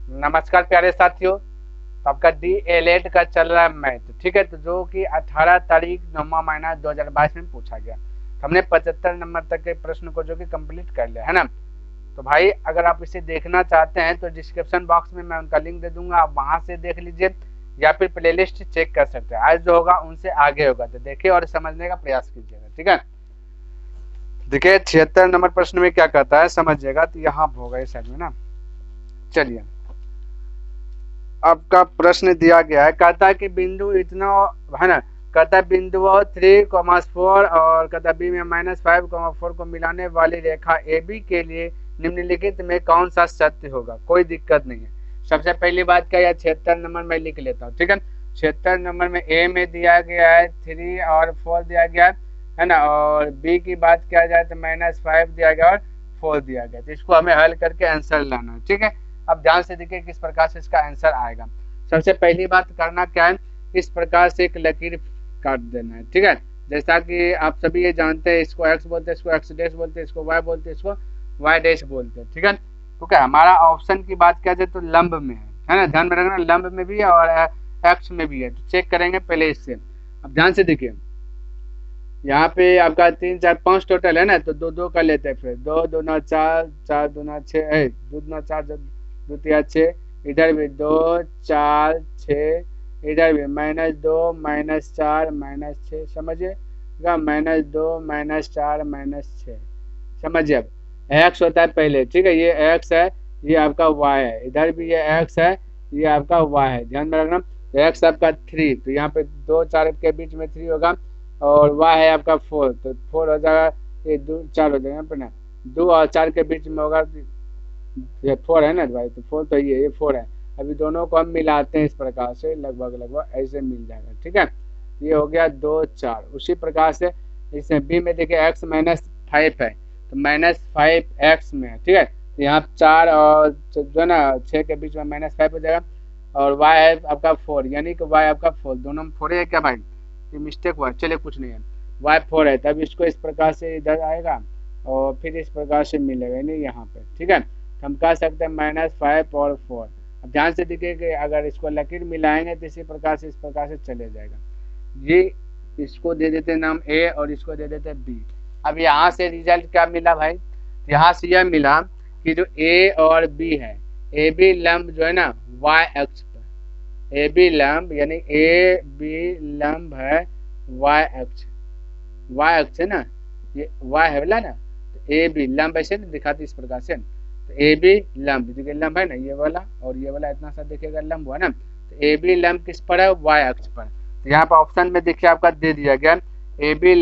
नमस्कार प्यारे साथियों, तो आपका DELED का चल रहा है मैथ, ठीक है। तो जो कि 18 तारीख 9वां महीना 2022 में पूछा गया, तो हमने 75 नंबर तक के प्रश्न को जो कि कंप्लीट कर लिया है ना। तो भाई अगर आप इसे देखना चाहते हैं तो डिस्क्रिप्शन बॉक्स में मैं उनका लिंक दे दूंगा, आप वहां से देख लीजिए या फिर प्लेलिस्ट चेक कर सकते हैं। आज जो होगा उनसे आगे होगा, तो देखिए और समझने का प्रयास कीजिएगा, ठीक है। देखिए 76 नंबर प्रश्न में क्या कहता है समझिएगा, तो यहाँ होगा इस साइड में ना। चलिए आपका प्रश्न दिया गया है, कहता है कि बिंदु इतना है ना, कहता है बिंदु 3,4 और कहता है बी में -5,4 को मिलाने वाली रेखा ए बी के लिए निम्नलिखित में कौन सा सत्य होगा। कोई दिक्कत नहीं है। सबसे पहली बात क्या है, 76 नंबर में लिख लेता हूँ, ठीक है। 76 नंबर में ए में दिया गया है 3 और 4 दिया गया है ना, और बी की बात किया जाए तो -5 दिया गया और 4 दिया गया। तो इसको हमें हल करके आंसर लाना है, ठीक है। अब ध्यान से देखिए किस प्रकार से इसका आंसर आएगा। सबसे पहली बात करना क्या है, इस प्रकार से एक लकीर काट देना है, ठीक है। जैसा कि आप सभी ये जानते हैं, इसको एक्स बोलते हैं, इसको एक्स डैश बोलते हैं, इसको वाई बोलते हैं, इसको वाई डैश बोलते हैं, ठीक है। क्योंकि हमारा ऑप्शन की बात किया जाए तो लंब में है ना, ध्यान में रखना, लंब में भी है और एक्स में भी है। तो चेक करेंगे पहले इससे। अब ध्यान से देखिए, यहाँ पे आपका 3 4 5 टोटल है ना, तो दो दो कर लेते हैं, फिर 2 दूना 4, 4 दूना 6, 2 दूना 4, 2 तिया 6, इधर भी 2 4 6, इधर भी -2 -4 -6, समझिएगा, -2 -4 -6, समझिए। अब एक्स होता है पहले, ठीक है, ये एक्स है, ये आपका वाई है, इधर भी ये एक्स है, ये आपका वाई है, ध्यान में रखना। तो एक्स आपका 3, तो यहाँ पे 2 4 के बीच में 3 होगा, और वाई है आपका 4, तो 4 हो जाएगा, ये 2 4 हो जाएगा, पर ना 2 और 4 के बीच में होगा, ये 4 है ना भाई, तो 4 तो ये 4 है। अभी दोनों को हम मिलाते हैं इस प्रकार से, लगभग लगभग ऐसे मिल जाएगा, ठीक है। ये हो गया 2 4। उसी प्रकार से इसमें बी में देखिए x -5 है, तो -5x में है, ठीक है। तो यहाँ 4 और जो है ना 6 के बीच में -5 हो जाएगा, और y है आपका 4, यानी कि y आपका 4, दोनों में 4 है क्या भाई, ये मिस्टेक हुआ, चलिए कुछ नहीं है, y 4 है, तब इसको इस प्रकार से इधर आएगा और फिर इस प्रकार से मिलेगा, यानी यहाँ पे, ठीक है। तो हम कह सकते हैं -5 और 4। अब ध्यान से देखिए कि अगर इसको लकीर मिलाएंगे तो इसी प्रकार से इस प्रकार से चले जाएगा। ये इसको दे देते हैं नाम ए और इसको दे देते हैं बी। अब यहाँ से रिजल्ट क्या मिला भाई, यहाँ से यह मिला कि जो ए और बी है, ए बी लंब जो है ना वाई अक्ष पर, ए बी लंब यानी ए बी लंब है वाई अक्ष, वाई अक्ष है ना, ये वाई है बोला ना, तो ए बी लंब ऐसे ना दिखाते इस प्रकार से, तो ए बी लंब देखिए, लंब है ना ये वाला और ये वाला, इतना सा देखिएगा लंब हुआ ना, तो ए बी लंब किस पर है, वाई अक्ष पर। तो यहाँ पर ऑप्शन में देखिए आपका दे दिया गया ए बी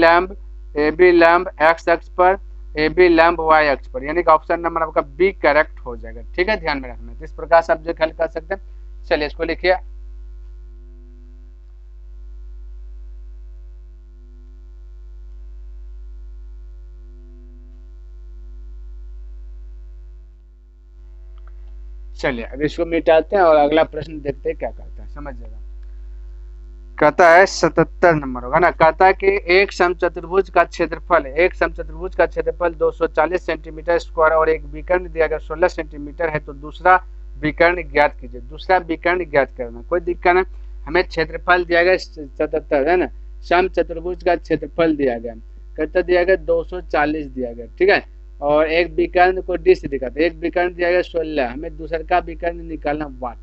लंब एक्स अक्ष पर, ए बी लंब वाई अक्ष पर, यानी कि ऑप्शन नंबर आपका बी करेक्ट हो जाएगा, ठीक है, ध्यान में रखना। तो इस प्रकार से सब्जेक्ट हल कर सकते हैं। चलिए इसको लिखिए, चलिए अब इसको मिटाते हैं और अगला प्रश्न देखते हैं क्या करता है, समझिएगा। कहता है 77 नंबर होगा ना, कहता है कि एक समचतुर्भुज का क्षेत्रफल, एक समचतुर्भुज का क्षेत्रफल 240 सेंटीमीटर स्क्वायर और एक विकर्ण दिया गया 16 सेंटीमीटर है, तो दूसरा विकर्ण ज्ञात कीजिए। दूसरा विकर्ण ज्ञात करना, कोई दिक्कत नहीं, हमें क्षेत्रफल दिया गया 77 है ना, समचतुर्भुज का क्षेत्रफल दिया गया, कितना दिया गया 240 दिया गया, ठीक है। और एक विकर्ण को डी से दिखाते, एक विकर्ण दिया गया 16, हमें दूसरे का विकर्ण निकालना वाट,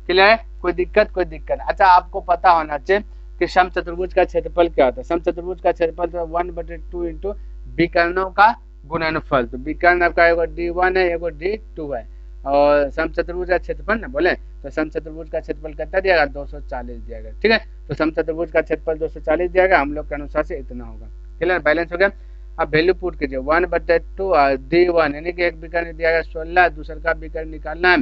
क्लियर है, कोई दिक्कत कोई दिक्कत। अच्छा आपको पता होना चाहिए कि समचतुर्भुज का क्षेत्रफल क्या होता है। समचतुर्भुज का क्षेत्रफल तो 1/2 इंटू विकर्णों का गुणनफल, तो विकर्ण आपका एगो D1 है एगो D2 है, और समचतुर्भुज का क्षेत्रफल ना बोले, तो समचतुर्भुज का क्षेत्रफल कितना दिया गया 240 दिया गया, ठीक है। तो समचतुर्भुज का क्षेत्रफल 240 दिया गया, हम लोग के अनुसार से इतना होगा, क्लियर, बैलेंस हो गया। अब वैल्यू पुट कीजिए 1/2 D1 यानी कि एक विकर्ण दिया गया 16, दूसरा का विकर्ण निकालना है,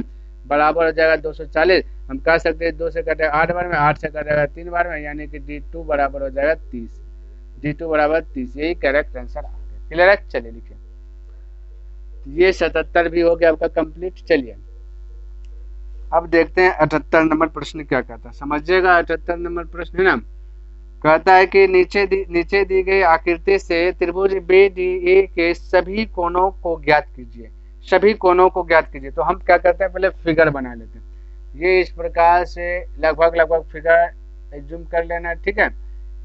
बराबर हो जाएगा 240। हम कह सकते हैं 2 से कटेगा 8 बार में, 8 से कटेगा 3 बार में, यानी कि D2 बराबर हो जाएगा 30, D2 बराबर 30, यही करेक्ट आंसर आ गया, क्लियर है। चलिए लिखिए, ये 77 भी हो गया आपका कंप्लीट। चलिए अब देखते हैं 78 नंबर प्रश्न क्या कहता है, समझिएगा। 78 नंबर प्रश्न है ना, कहता है कि नीचे दी गई आकृति से त्रिभुज BDE के सभी कोणों को ज्ञात कीजिए। सभी कोणों को ज्ञात कीजिए। तो हम क्या करते हैं, पहले फिगर बना लेते हैं। ये इस प्रकार से लगभग फिगर जूम कर लेना, ठीक है।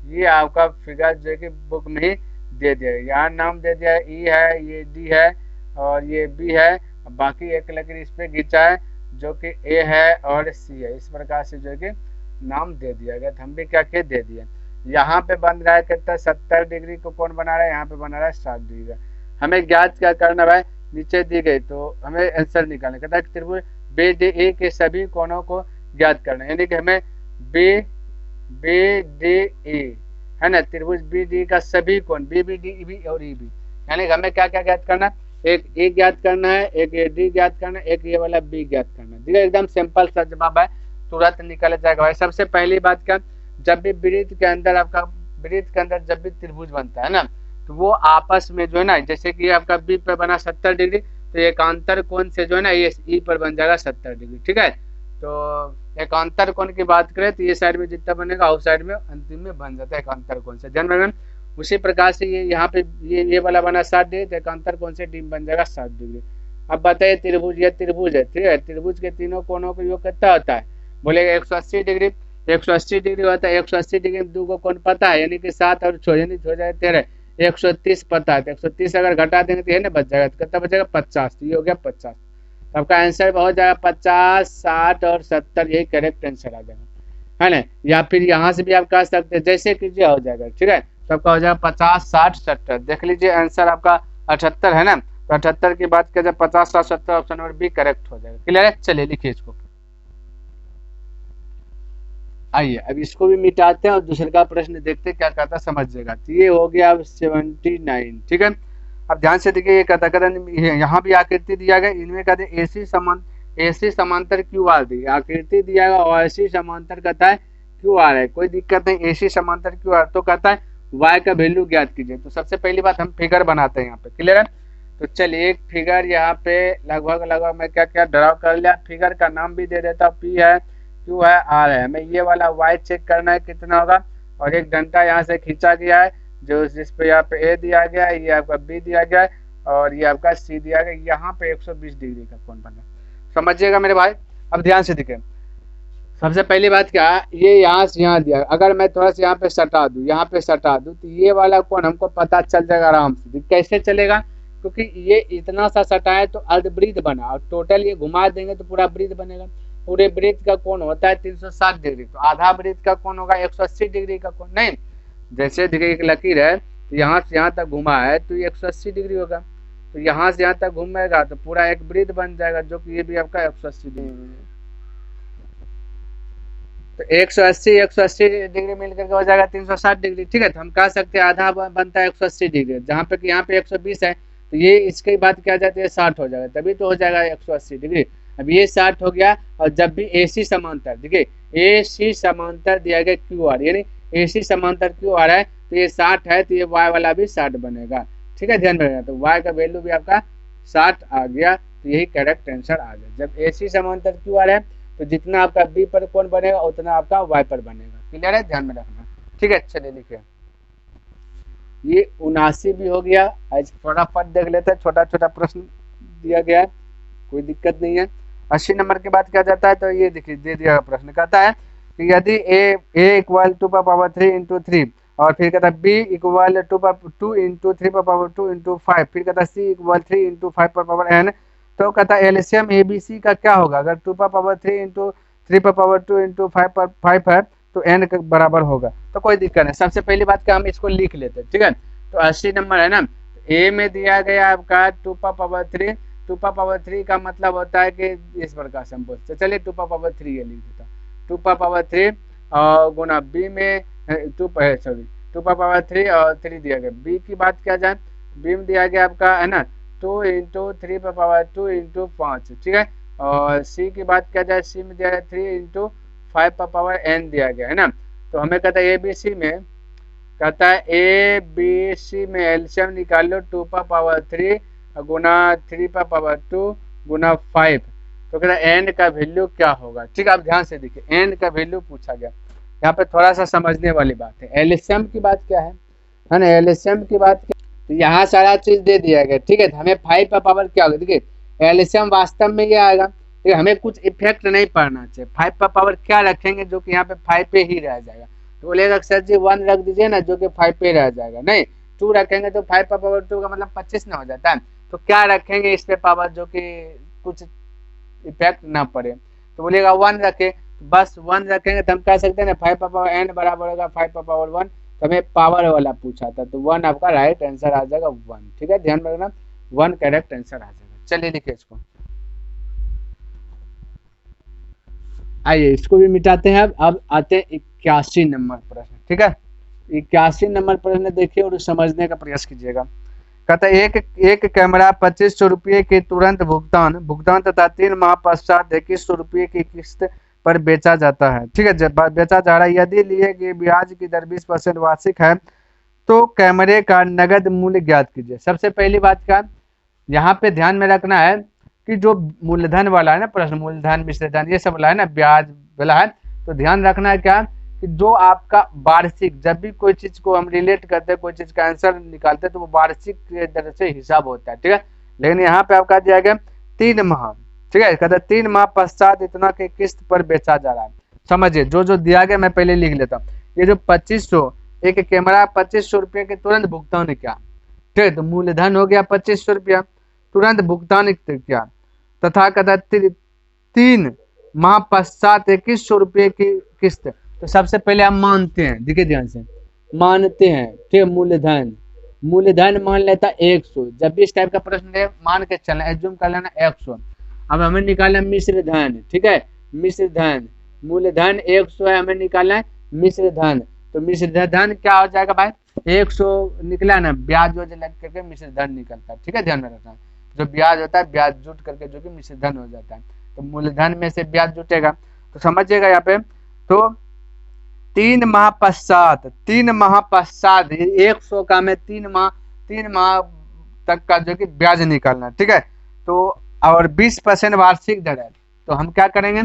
ये आपका फिगर जो कि बुक में ही दे दिया है। यहाँ नाम दे दिया है, ई है, ये डी है और ये बी है, बाकी एक लकीर इस पे खींचा है जो कि ए है और सी है। इस प्रकार से जो कि नाम दे दिया गया। तो हम भी क्या किए, दे दिए। यहाँ पे बन रहा है कितना, 70 डिग्री को कौन बना रहा है, यहाँ पे बना रहा है 60 डिग्री का। हमें ज्ञात क्या करना है, नीचे दी गई तो हमें आंसर निकालना, कहता है त्रिभुज बी डी ई के सभी कोणों को ज्ञात करना, यानी कि हमें बी बी डी ई है ना, त्रिभुज बी डी का सभी कोण बी बी डी बी और ई बी, यानी कि हमें क्या क्या ज्ञात करना है, एक ए ज्ञात करना है, एक ए डी ज्ञात करना है, एक ये वाला बी ज्ञात करना है। ठीक है, एकदम सिंपल सा जवाब है, तुरंत निकल जाएगा भाई। सबसे पहली बात क्या, जब भी वृत्त के अंदर आपका वृत्त के अंदर जब भी त्रिभुज बनता है ना, तो वो आपस में जो है ना, जैसे कि आपका बी पर बना 70 डिग्री, तो एकांतर कोण से जो है ना ये ई पर बन जाएगा 70 डिग्री। ठीक है, तो एकांतर कोण की बात करें तो ये साइड में जितना बनेगा उस साइड में अंतिम में बन जाता है एकांतर कोण से, ध्यान रखना। उसी प्रकार से ये यहाँ पे ये वाला बना 60 डिग्री, तो एकांतर कोण से डी बन जाएगा 60 डिग्री। अब बताइए त्रिभुज, ये त्रिभुज है, ठीक है, त्रिभुज के तीनों कोणों का योग कितना होता है, बोलेगा 180 डिग्री। 180 डिग्री होता है, 180 डिग्री में दो को कोण पता है, यानी कि 7 और 6 यानी हो जाए 13, 130 पता है, तो 130 अगर घटा देंगे तो ये ना बच जाएगा, तो कितना बचेगा 50, तो ये हो गया 50। तो आपका आंसर हो जाएगा 50, 60 और 70, यही करेक्ट आंसर आ जाएगा, है ना। या फिर यहाँ से भी आप कह सकते हैं, जैसे कीजिए हो जाएगा। ठीक है, तो आपका हो जाएगा 50, 60, 70। देख लीजिए आंसर आपका 78 है ना, तो 78 की बात किया जाए 50, 60, 70 ऑप्शन नंबर बी करेक्ट हो जाएगा। क्लियर है, चलिए लिखिए इसको। आइए अब इसको भी मिटाते हैं और दूसरे का प्रश्न देखते हैं क्या कहता समझिएगा। तो ये हो गया अब 79। ठीक है, अब ध्यान से देखिए, ये कहता यहाँ भी आकृति दिया गया, इनमें कहते एसी समांतर क्यू आर दी आकृति दिया गया और एसी समांतर कहता है क्यू आर है, कोई दिक्कत नहीं। एसी समांतर क्यू आर तो कहता है वाई का वैल्यू ज्ञात कीजिए। तो सबसे पहली बात हम फिगर बनाते हैं यहाँ पे, क्लियर है। तो चलिए एक फिगर यहाँ पे लगभग मैं क्या क्या ड्रा कर लिया, फिगर का नाम भी दे देता हूँ, पी है, क्यू है, आर है। हमें ये वाला वाई चेक करना है कितना होगा, और एक डंडा यहाँ से खींचा गया है जो जिस पे यहाँ पे ए दिया गया है, ये आपका बी दिया गया है और ये आपका सी दिया गया। यहाँ पे 120 डिग्री का कोण बना, समझिएगा मेरे भाई। अब ध्यान से देखें, सबसे पहली बात क्या है, ये यहाँ से यहाँ दिया, अगर मैं थोड़ा सा यहाँ पे सटा दूँ, यहाँ पे सटा दूँ, तो ये वाला कोण हमको पता चल जाएगा आराम से। कैसे चलेगा, क्योंकि ये इतना सा सटा है तो अर्धवृत्त बना, और टोटल ये घुमा देंगे तो पूरा वृत्त बनेगा। पूरे वृत्त का कोण होता है 360 डिग्री, तो आधा वृत्त का कोण होगा 180 डिग्री का कोण। नहीं, जैसे देखिए एक लकीर है, तो यहाँ से यहाँ तक घुमा है तो ये 180 डिग्री होगा, तो यहाँ से यहाँ तक घूमेगा तो पूरा एक वृत्त बन जाएगा, जो कि ये भी आपका 180 डिग्री। तो 180 डिग्री मिलकर के हो जाएगा 360 डिग्री। ठीक है, तो हम कह सकते हैं आधा बनता है 180 डिग्री, जहाँ पे कि यहाँ पे 120 है, तो ये इसकी बात क्या जाती है 60 हो जाएगा, तभी तो हो जाएगा 180 डिग्री। अब ये 60 हो गया, और जब भी एसी समांतर, देखिए एसी समांतर दिया गया क्यू आर, यानी एसी समांतर क्यू आर है, तो ये 60 है, तो ये वाई वाला भी 60 बनेगा। ठीक है, ध्यान रखना, तो वाई का वैल्यू भी आपका 60 आ गया, तो यही करेक्ट आंसर आ गया। जब एसी समांतर क्यू आर है तो जितना आपका बी पर कोण बनेगा उतना आपका वाई पर बनेगा। क्लियर है, ध्यान में रखना। ठीक है, चलिए लिखिए, ये 79 भी हो गया। आज फटाफट देख लेते हैं, छोटा छोटा प्रश्न दिया गया है, कोई दिक्कत नहीं है। 80 नंबर के बाद क्या जाता है, तो ये देखिए दे दिया प्रश्न, कहता है कि यदि ए इक्वल 2 पर पावर 3 इंटू 3, और फिर कहता है बी इक्वल 2 इंटू 3 पर पावर 2 इंटू 5, फिर कहता है सी इक्वल 3 इंटू 5 पर पावर एन, तो कहता है एलसीएम एबीसी का क्या होगा। अगर 2 पर पावर 3 इंटू 3 पर पावर 2 इंटू 5 पर 5 है तो एन के बराबर होगा, तो कोई दिक्कत नहीं। सबसे पहली बात क्या, हम इसको लिख लेते हैं। ठीक है, तो 80 नंबर है ना, ए में दिया गया आपका 2 पर पावर 3, 2 पर पावर 3 का मतलब होता है कि इस प्रकार से हम बोलते, चलिए 2 पर पावर 3 ये लिख देता, 2 पर पावर 3 और गुना बी में 2 पर पावर 3 और 3 दिया गया। बी की बात किया जाए, बी में दिया गया आपका है ना 2 इंटू 3 पर पावर 2 इंटू 5। ठीक है, और सी की बात किया जाए, सी में दिया गया 3 इंटू 5 पर पावर एन दिया गया है ना। तो हमें कहता है ए बी सी में, कहता है ए बी सी में एलसीएम निकाल लो 2 पर पावर 3 गुना 3 पर पावर 2 गुना 5, तो कहता है एन का वैल्यू क्या होगा। ठीक है, आप ध्यान से देखिए, एन का वैल्यू पूछा गया, यहाँ पे थोड़ा सा समझने वाली बात है। एलसीएम की बात क्या है ना, एलसीएम की बात क्या, तो यहाँ सारा चीज दे दिया गया। ठीक है, हमें 5 का पावर क्या होगा, देखिए एलसीएम वास्तव में ये आएगा, तो हमें कुछ इफेक्ट नहीं पड़ना चाहिए। 5 का पावर क्या रखेंगे जो कि यहाँ पे 5 पे ही रह जाएगा, तो बोलेगा सर जी 1 रख दीजिए ना जो कि 5 पे रह जाएगा, नहीं 2 रखेंगे तो 5 का पावर 2 का मतलब 25 ना हो जाता है, तो क्या रखेंगे इस पे पावर जो कि कुछ इफेक्ट ना पड़े, तो बोलेगा 1 रखे, बस 1 रखेंगे तो हम कह सकते हैं ना 5 का पावर n बराबर होगा 5 का पावर 1, तो हमें पावर वाला पूछा था, तो 1 आपका राइट आंसर आ जाएगा 1। ठीक है, ध्यान रखना 1 करेक्ट आंसर आ जाएगा। चलिए लिखिए इसको, आइए इसको भी मिटाते हैं। अब आते हैं 81 नंबर प्रश्न। ठीक है, 81 नंबर प्रश्न देखिए और समझने का प्रयास कीजिएगा। कहता है एक कैमरा 2500 रुपये के तुरंत भुगतान तथा 3 माह पश्चात 2100 रुपये की किस्त पर बेचा जाता है। ठीक है, जब बेचा जा रहा है, यदि लिए गए ब्याज की दर 20% वार्षिक है तो कैमरे का नगद मूल्य ज्ञात कीजिए। सबसे पहली बात का यहाँ पे ध्यान में रखना है कि जो मूलधन वाला है ना प्रश्न, मूलधन मिश्रधन ये सब वाला है ना, ब्याज वाला है, तो ध्यान रखना है क्या कि जो आपका वार्षिक, जब भी कोई चीज को हम रिलेट करते हैं, कोई चीज का आंसर निकालते हैं तो वो वार्षिक के दर से हिसाब होता है। ठीक है, लेकिन यहाँ पे आपका दिया गया 3 माह। ठीक है, कहते 3 माह पश्चात इतना के किस्त पर बेचा जा रहा है। समझिए जो जो दिया गया मैं पहले लिख लेता हूँ। ये जो 2500 एक कैमरा 2500 रुपये के तुरंत भुगतान क्या, ठीक है, तो मूलधन हो गया 2500 रुपया, तुरंत भुगतान क्या, तथा कथा 3 माह पश्चात 2100 रुपये की किस्त। तो सबसे पहले हम मानते हैं, देखिए ध्यान से मानते हैं, ठीक है, मूलधन मान लेता 100। जब भी इस टाइप का प्रश्न है मान के चलना, एज्यूम कर लेना 100। अब हमें निकालना मिश्र धन। ठीक है, मिश्र धन, मूलधन 100 है, हमें निकालना है मिश्र धन, तो मिश्र धन क्या हो जाएगा भाई, 100 निकला ना, ब्याज जो लग करके मिश्र धन निकलता है। ठीक है, ध्यान में रखना, जो ब्याज होता है ब्याज जुट करके जो कि मिश्र धन हो जाता है, तो मूलधन में से ब्याज जुटेगा। तो समझिएगा यहाँ पे, तो 3 माह पश्चात 100 का में 3 माह तक का जो कि ब्याज निकालना। ठीक है, तो और 20% वार्षिक दर है, तो हम क्या करेंगे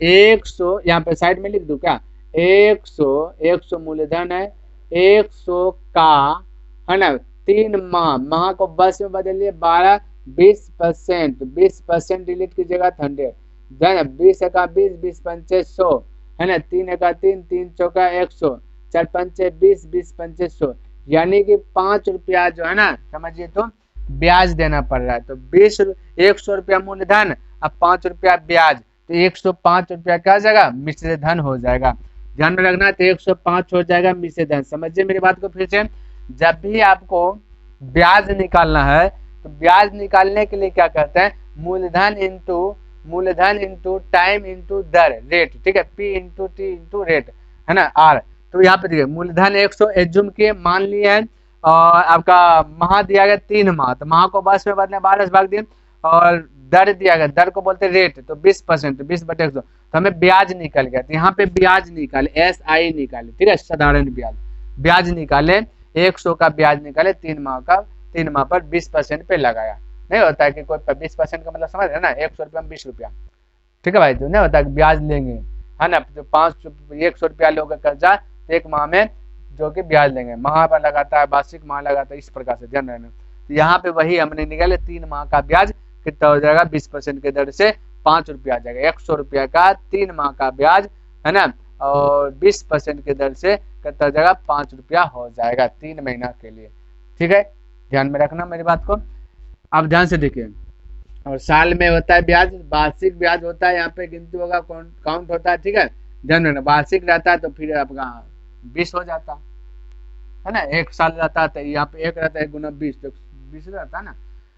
100 यहाँ पे साइड में लिख दूं क्या, 100 मूलधन है, 100 का है ना 3 माह को 10 में बदलिए 12, 20% डिलीट कीजिएगा 100, धन 20 का 20, 20 पंचे 100 है ना, 3 का 3, 3 चौका 100, 4 पंचे 20, 20 पंचे 100, यानी कि 5 रुपया जो है ना, समझिए तो ब्याज देना पड़ रहा है। तो 100 रुपया मूलधन, अब 5 रुपया ब्याज, तो 105 रुपया क्या हो जाएगा, मिश्र धन हो जाएगा। ध्यान में रखना, तो 105 हो जाएगा मिश्र धन। समझिए मेरी बात को फिर से, जब भी आपको ब्याज निकालना है तो ब्याज निकालने के लिए क्या करते हैं, मूलधन इंटू टाइम इंटू दर रेट। ठीक है, P into T into rate है ना, आर। तो यहाँ पे देखिए मूलधन 100 एज्यूम किए, मान लिए हैं, और आपका माह दिया गया 3 माह, तो माह को 10 में बदले 12 से भाग दिए, और दर दिया गया, दर को बोलते रेट, तो 20%, 20/100, तो हमें ब्याज निकल गया। तो यहाँ पे ब्याज निकाले, SI निकाले, ठीक है, साधारण ब्याज निकाले, 100 का ब्याज निकाले 3 माह का, 3 माह पर 20% पे लगाया। नहीं होता है कि कोई 20% का मतलब समझ रहे ना, 100 रुपया में 20 रुपया। ठीक है भाई, तो नहीं होता है ब्याज लेंगे है ना, जो 100 रुपया लोग कर्जा एक माह में जो कि ब्याज लेंगे, माह पर लगाता है, वार्षिक माह लगाता है, इस प्रकार से ध्यान रखना। तो यहाँ पे वही हमने निकाले, 3 माह का ब्याज कितना हो जाएगा, 20% के दर से 5 रुपया आ जाएगा। 100 रुपया का 3 माह का ब्याज है ना, और 20% के दर से कितना हो जाएगा, 5 रुपया हो जाएगा 3 महीना के लिए। ठीक है, ध्यान में रखना मेरी बात को। अब ध्यान से देखिए, और साल में होता है ब्याज, वार्षिक ब्याज होता है, यहाँ पे गिनती होगा, काउंट होता है। ठीक है, ध्यान रखना, वार्षिक रहता है तो फिर आपका 20 हो जाता है ना, 1 साल रहता है तो यहाँ पे 1 रहता है, 1 गुना 20 तो 20 रहता है ना।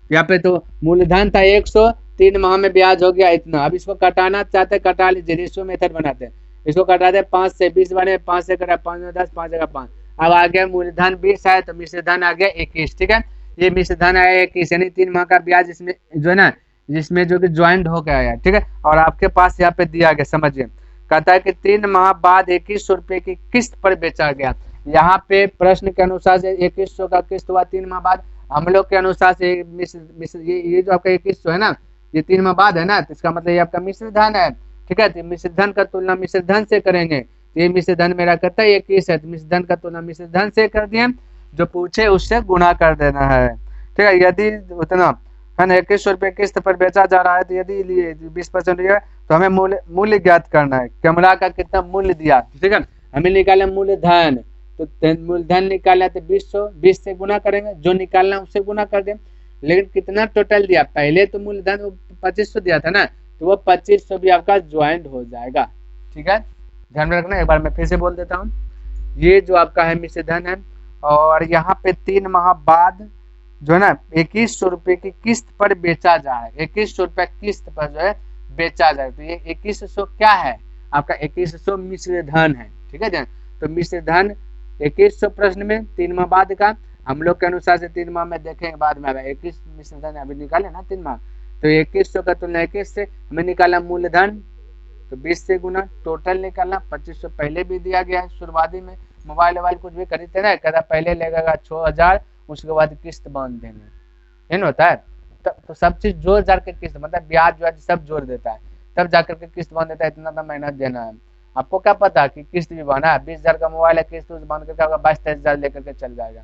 यहाँ पे तो मूलधन था 100, 3 माह में ब्याज हो गया इतना। अब इसको कटाना चाहते कटा लीजिए, रेशियो मेथड बनाते हैं, इसको कटाते 5 से 20 बने, 5 से कटा 5 में 10, 5 जगह 5। अब आ गया मूलधन 20 है तो मिश्र धन आ गया 21। ठीक है, ये मिश्र धन आया 21, यानी 3 माह का ब्याज इसमें जो है ना, जिसमें जो कि ज्वाइंट हो गया है। ठीक है, और आपके पास यहाँ पे दिया गया, समझिए कहता है कि 3 माह बाद 2100 रुपये की किस्त पर बेचा गया। यहाँ पे प्रश्न के अनुसार से 2100 का किस्त हुआ 3 माह बाद, हम लोग के अनुसार से ये जो आपका 2100 है ना, ये 3 माह बाद है ना, तो इसका मतलब ये आपका मिश्र धन है। ठीक है, तो मिश्र धन का तुलना मिश्र धन से करेंगे, तो ये मिश्र धन मेरा कहता है 21 है, तो मिश्र धन का तुलना मिश्र धन से कर दिए, जो पूछे उससे गुणा कर देना है। ठीक है, यदि उतना है ना, 2100 रुपये किस्त पर बेचा जा रहा है। तो यदि 20% है तो हमें मूल्य ज्ञात करना है। कैमरा का कितना मूल्य दिया, ठीक है, हमें निकाला मूलधन। तो मूलधन निकाला तो 2000, 20 से गुना करेंगे, जो निकालना उससे गुना कर दें। लेकिन कितना टोटल दिया, पहले तो मूलधन 2500 दिया था ना, तो वो 2500 भी आपका ज्वाइंट हो जाएगा। ठीक है, ध्यान में रखना। एक बार मैं फिर से बोल देता हूँ, ये जो आपका है मिश्र धन है, और यहाँ पे 3 माह बाद जो है ना 2100 रुपये की किस्त पर बेचा जा रहा है। 2100 रुपये किस्त पर जो है बेचा जाए। तो ये 2100 क्या है आपका, 2100 मिश्र धन है। ठीक है ध्यान, तो मिश्र धन 2100 प्रश्न में 3 माह बाद का, हम लोग के अनुसार से 3 माह में देखेंगे बाद में। 21 मिश्र धन अभी निकाले ना 3 माह, तो 2100 का तुलना 21 से हमें निकाला मूलधन, तो 20 से गुना, टोटल निकालना 2500 पहले भी दिया गया है। शुरुआती में मोबाइल वोबाइल कुछ भी खरीदते ना, कहता पहले लगेगा 6000, उसके बाद किस्त बांध देंगे, है होता है। तो सब चीज जोड़ जाड़ के किस्त, मतलब ब्याज व्याज सब जोड़ देता है, तब जाकर के किस्त बांध देता है। इतना तो मेहनत देना है। आपको क्या पता कि किस्त भी बना है, 20,000 का मोबाइल है, किस्त बांध करके आपका 22-23,000 लेकर के चल जाएगा।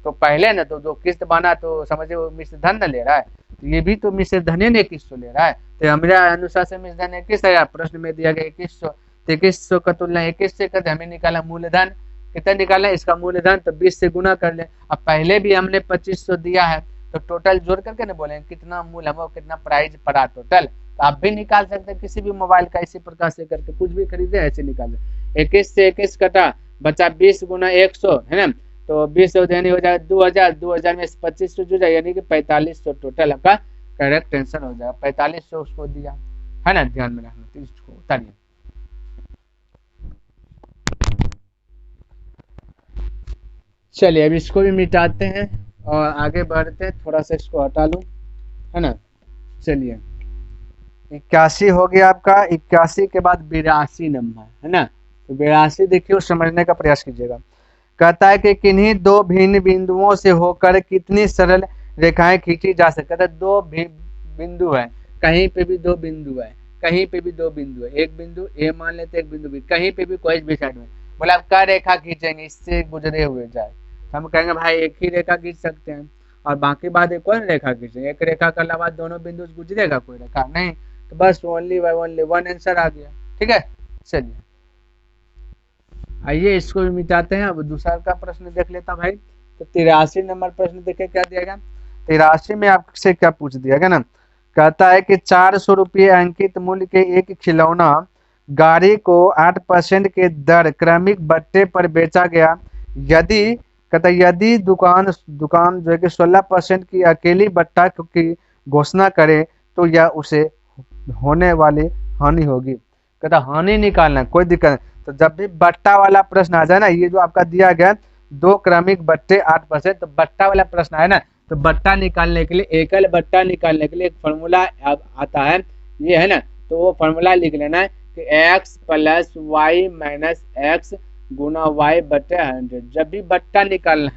तो पहले ना तो जो किस्त बना तो समझिए वो मिश्र धन न ले रहा है, तो ये भी तो मिश्र धन ने 2100 ले रहा है। तो हमारा अनुसार से मिश्र धन 21 है, प्रश्न में दिया गया 2100, तो 2100 का तुलना 21 से करते हमें निकाला मूलधन, कितना निकाला इसका मूलधन, तो 20 से गुना कर ले। अब पहले भी हमने 2500 दिया है, तो टोटल जोड़ करके ना बोलेंगे कितना मूल हमको कितना प्राइस पड़ा टोटल। तो आप भी निकाल सकते हैं किसी भी मोबाइल का, इसी प्रकार से करके कुछ भी खरीदे ऐसे निकाल सकते। 21 से 21 कटा, बचा 20 गुना 100, है ना, तो 20 यानी हो जाएगा 2000, 2000 में 2500 जुड़ जाए, यानी कि 4500 टोटल आपका करेक्ट आंसर हो जाएगा। 4500 उसको दिया है ना, ध्यान में रखना। तो इसको उतारिए। चलिए अब इसको भी मिटाते हैं और आगे बढ़ते हैं। थोड़ा सा इसको हटा लूं, है ना। चलिए 81 हो गया आपका। 81 के बाद 82 नंबर, है ना। तो 82 देखिए उस समझने का प्रयास कीजिएगा। कहता है कि किन्हीं दो भिन्न बिंदुओं से होकर कितनी सरल रेखाएं खींची जा सकती है। दो बिंदु है, कहीं पे भी दो बिंदु है, कहीं पे भी दो बिंदु है, एक बिंदु ए मान लेते, एक बिंदु बी, कहीं पे भी कोई भी साइड में, बोले आप क्या रेखा खींचेंगे इससे गुजरे हुए जाए, तो हम कहेंगे भाई एक ही रेखा खींच सकते हैं, और बाकी बात एक और रेखा खींचेंगे। एक रेखा के अलावा दोनों बिंदु गुजरेगा कोई रेखा नहीं, तो बस only by only one answer आ गया। ठीक है, चलिए आइए इसको भी मिटाते हैं। अब दूसरा का प्रश्न देख लेता भाई। तो 83 नंबर प्रश्न देखे क्या दिया गया। 83 में आपसे क्या पूछ दिया गया ना, कहता है कि 400 रुपये अंकित मूल्य के एक खिलौना गाड़ी को 8% के दर क्रमिक बट्टे पर बेचा गया। यदि कहता यदि दुकान जो है कि 16% की अकेली बट्टा की घोषणा करे तो यह उसे होने वाली हानि होगी। कहता हानि निकालना कोई दिक्कत नहीं। तो जब भी बट्टा वाला प्रश्न आ जाए ना, ये जो आपका दिया गया 2 क्रमिक बट्टे 8%, तो बट्टा वाला प्रश्न आया ना, तो बट्टा निकालने के लिए, एकल बट्टा निकालने के लिए एक फॉर्मूला आता है, ये है ना। तो वो फॉर्मूला लिख लेना है कि x + y - x गुना y बटे 100। जब भी बट्टा निकालना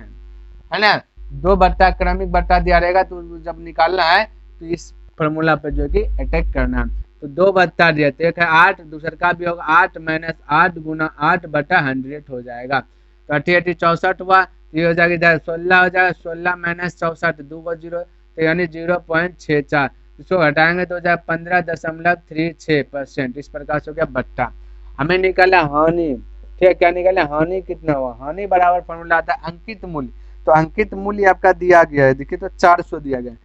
है ना, 2 बट्टा क्रमिक बट्टा दिया रहेगा, तो जब निकालना है तो इस फॉर्मूला पे जो कि अटैक करना है। तो 2 बट्टा दिया, तो एक है 8, दूसरा का भी होगा 8 - 8 गुना 8 बटा 100 हो जाएगा। तो 88 64 हुआ, ये हो जाएगा इधर 16 हो जाएगा, 16 - 64 2 को 0, तो यानी 0.64, इसको हटाएंगे तो हो जाएगा 15.36%। इस प्रकार से हो गया बट्टा। हमें निकाला हानि, ठीक है, क्या निकाला हानि कितना हुआ, हानि बराबर फॉर्मूला आता है अंकित मूल्य। तो अंकित मूल्य आपका दिया गया है, देखिए तो 400 दिया गया है।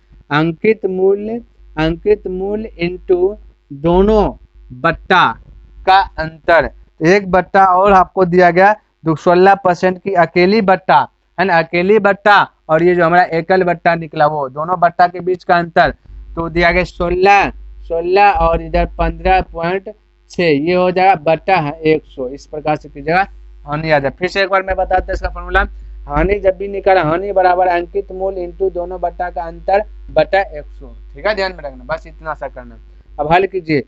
अंकित मूल्य इंटू दोनों बट्टा का अंतर, एक बट्टा और आपको दिया गया 16% की अकेली बट्टा, है ना, अकेली बट्टा, और ये जो हमारा एकल बट्टा निकला वो दोनों बट्टा के बीच का अंतर, तो दिया गया 16 और इधर 15.6, ये हो जाएगा बट्टा 100। इस प्रकार से कीजिएगा हानि आ जाए। फिर से एक बार मैं बताता हूँ इसका फॉर्मूला। हानि जब भी निकाला, हानि बराबर अंकित मूल्य इंटू दोनों बट्टा का अंतर बटा 100। ठीक है, ध्यान में रखना, बस इतना सा करना। अब हल कीजिए,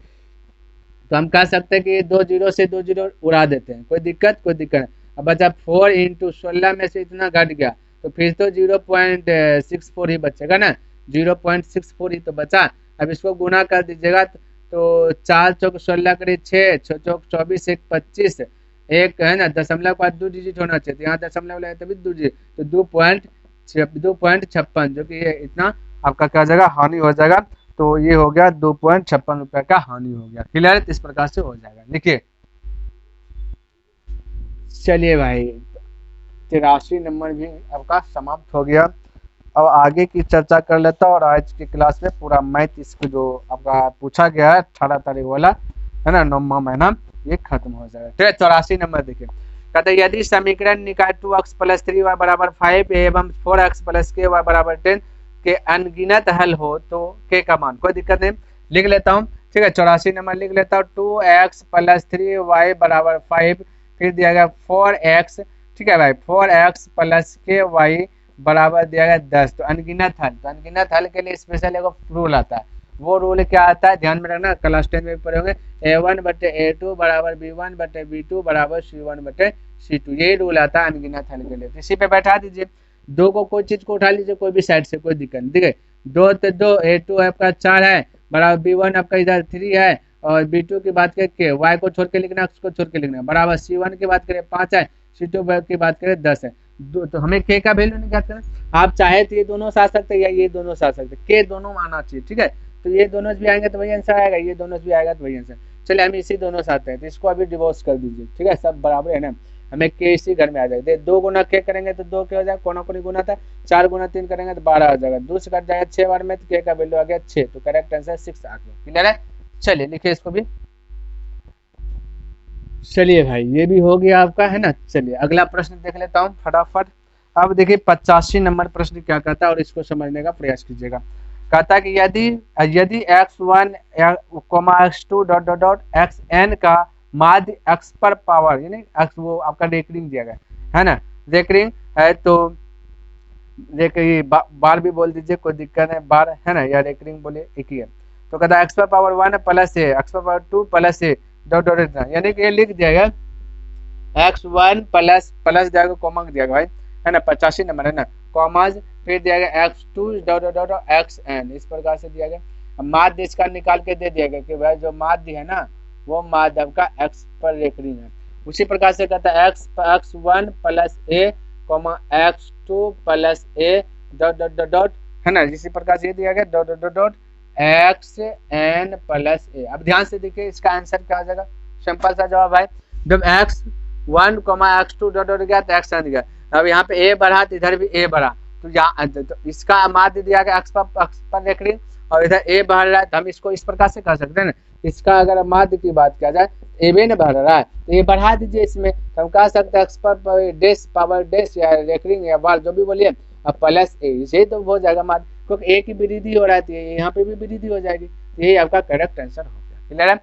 तो हम कह सकते हैं कि 2 0 से 2 0 उड़ा देते हैं, कोई दिक्कत नहीं। अब बचा 4 × 16 में से इतना घट गया, तो फिर तो 0.64 ही बचेगा ना, 0.64 ही तो बचा। अब इसको गुना कर दीजिएगा, तो 4 चौक 16 करीब 6, 6 चौक 24, 1 25, एक है ना दशमलव के बाद 2 डिजिट होना चाहिए, तो यहाँ दशमलव लगे तभी 2 डिजिट, तो 2.56, जो कि ये इतना आपका क्या हो जाएगा, हानि हो जाएगा। तो ये हो गया 2.56 रुपए का हानि हो गया। क्लियर, इस प्रकार से हो जाएगा। देखिए चलिए भाई 83 नंबर भी आपका समाप्त हो गया। अब आगे की चर्चा कर लेता हूँ, और आज की क्लास में पूरा मैथ इसको जो आपका पूछा गया है 18 तारीख वाला है ना, 9वां महीना, ये खत्म हो जाएगा। ठीक है, 84 नंबर देखिए, कहते हैं यदि समीकरण निकाय 2x + 3y = 5 एवं 4x + ky = 10 के अनगिनत हल हो तो k का मान, कोई दिक्कत नहीं, लिख लेता हूँ। ठीक है, 84 नंबर लिख लेता हूँ। 2x + 3y = 5, फिर दिया गया 4x, ठीक है भाई, 4x + ky बराबर दिया गया 10। तो अनगिनत हल, तो अनगिनत हल के लिए स्पेशल एक रूल आता है। वो रूल क्या आता है, ध्यान में रखना, क्लास 10 में पढ़े होंगे, a1/a2 = b1/b2 = c1/c2, ये रूल आता है अनगिनत हल के लिए। इसी पे बैठा दीजिए, दो को कोई चीज को उठा लीजिए कोई भी साइड से, कोई दिक्कत नहीं। ठीक है, 2 तो 2, a2 आपका 4 है बराबर b1 आपका इधर 3 है, और b2 की बात करके y को छोड़ के लिखना, x को छोड़ के लिखना, बराबर c1 की बात करें 5 है, c2 की बात करें 10 है। तो हमें k का वैल्यू निकाल करना, आप चाहे तो ये दोनों से आ सकते हैं या ये दोनों से आ सकते हैं, k दोनों आना चाहिए। ठीक है, तो ये दोनों भी आएंगे तो वही आंसर आएगा, ये दोनों भी आएगा तो वही आंसर। चलिए हम इसी दोनों से आते हैं, तो इसको अभी डिवोर्स कर दीजिए। ठीक है, सब बराबर है ना, हमें k इसी घर में आ जाएगा। 2 गुना k करेंगे तो 2 k हो जाएगा, कोना कोनी गुना था, 4 गुना 3 करेंगे तो 12 हो जाएगा, 2 से कट जाएगा 6 बार में, तो k का वैल्यू आ गया 6, तो करेक्ट आंसर 6 आ गया। क्लियर है, चलिए लिखिए इसको भी। चलिए भाई ये भी हो गया आपका, है ना। चलिए अगला प्रश्न देख लेता हूँ फटाफट। अब देखिए 85 नंबर प्रश्न क्या कहता है, और इसको समझने का प्रयास कीजिएगा। कहता है कि यदि यदि x1, x2 ... xn का माध्य x पर पावर, यानी x वो आपका रेकरिंग दिया गया है ना, रेकरिंग है, तो देखिए बार भी बोल दीजिए, कोई दिक्कत है, बार है ना या रेकरिंग बोले एक ही है। तो कहता है x पर पावर 1 + a, x पर पावर 2 + a ... यानी कि ये लिख दिया गया x1 प्लस दिया गया, कॉमा दिया गया भाई, है ना, 85 नंबर है ना, कॉमा फिर दिया गया x2 ... xn, इस प्रकार से दिया गया। अब माध्य इसका निकाल के दे दिया गया कि भाई जो माध्य है ना, वो माध्य आपका x पर रेकरिंग है। उसी प्रकार से कहता है x1 + a, x2 + a ... है ना, इसी प्रकार से ये दिया गया ... xn + a। अब ध्यान से देखिए इसका आंसर क्या आ जाएगा, सिंपल सा जवाब है, जब x1, x2 ... गया तो xn गया। अब यहाँ पे a बढ़ा तो इधर भी a बढ़ा, तो यहाँ तो इसका माध्य दिया गया x पर रेकरिंग, और इधर a बढ़ रहा है, तो हम इसको इस प्रकार से कह सकते हैं ना, इसका अगर माध्य की बात किया जाए a b ने बढ़ रहा है तो ये बढ़ा दीजिए इसमें, तो हम कह सकते हैं x पर डैश पावर डैश या रेकरिंग या बार जो भी बोलिए, अब प्लस a, इसे तो हो जाएगा माध्य, क्योंकि a की वृद्धि हो रहा है तो यहाँ पे भी वृद्धि हो जाएगी, तो यही आपका करेक्ट आंसर हो गया। क्लियर है,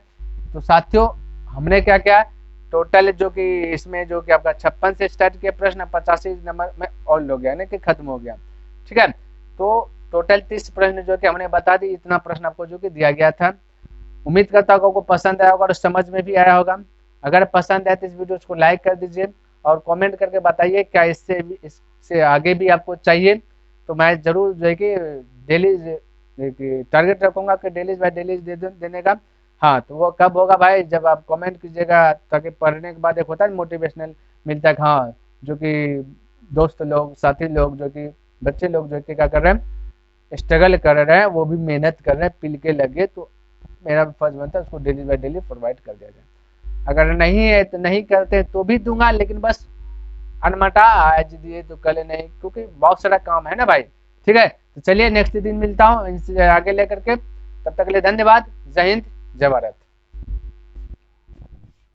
तो साथियों हमने क्या क्या टोटल जो कि इसमें जो कि आपका 56 से स्टार्ट किया प्रश्न 85 नंबर में ऑल हो गया, यानी कि खत्म हो गया। ठीक है, तो टोटल 30 प्रश्न जो कि हमने बता दी, इतना प्रश्न आपको जो कि दिया गया था। उम्मीद करता हूँ आपको पसंद आया होगा और समझ में भी आया होगा। अगर पसंद आए तो इस वीडियो को लाइक कर दीजिए और कमेंट करके बताइए क्या इससे आगे भी आपको चाहिए, तो मैं जरूर जो है कि डेली टारगेट रखूंगा कि डेली बाय डेली देने का। हाँ, तो वो कब होगा भाई, जब आप कमेंट कीजिएगा, ताकि पढ़ने के बाद एक होता है मोटिवेशनल मिलता है, हाँ जो कि दोस्त लोग, साथी लोग, जो कि बच्चे लोग जो कि क्या कर रहे हैं, स्ट्रगल कर रहे हैं, वो भी मेहनत कर रहे हैं, पिल के लगे, तो मेरा फर्ज बनता है उसको डेली बाय डेली प्रोवाइड कर दिया जाए। अगर नहीं है तो नहीं करते तो भी दूंगा, लेकिन बस अनमटा आज दिए तो कल नहीं, क्योंकि बहुत सारा काम है ना भाई। ठीक है, तो चलिए नेक्स्ट दिन मिलता हूँ इनसे आगे लेकर के, तब तक के लिए धन्यवाद। जय हिंद, जय भारत।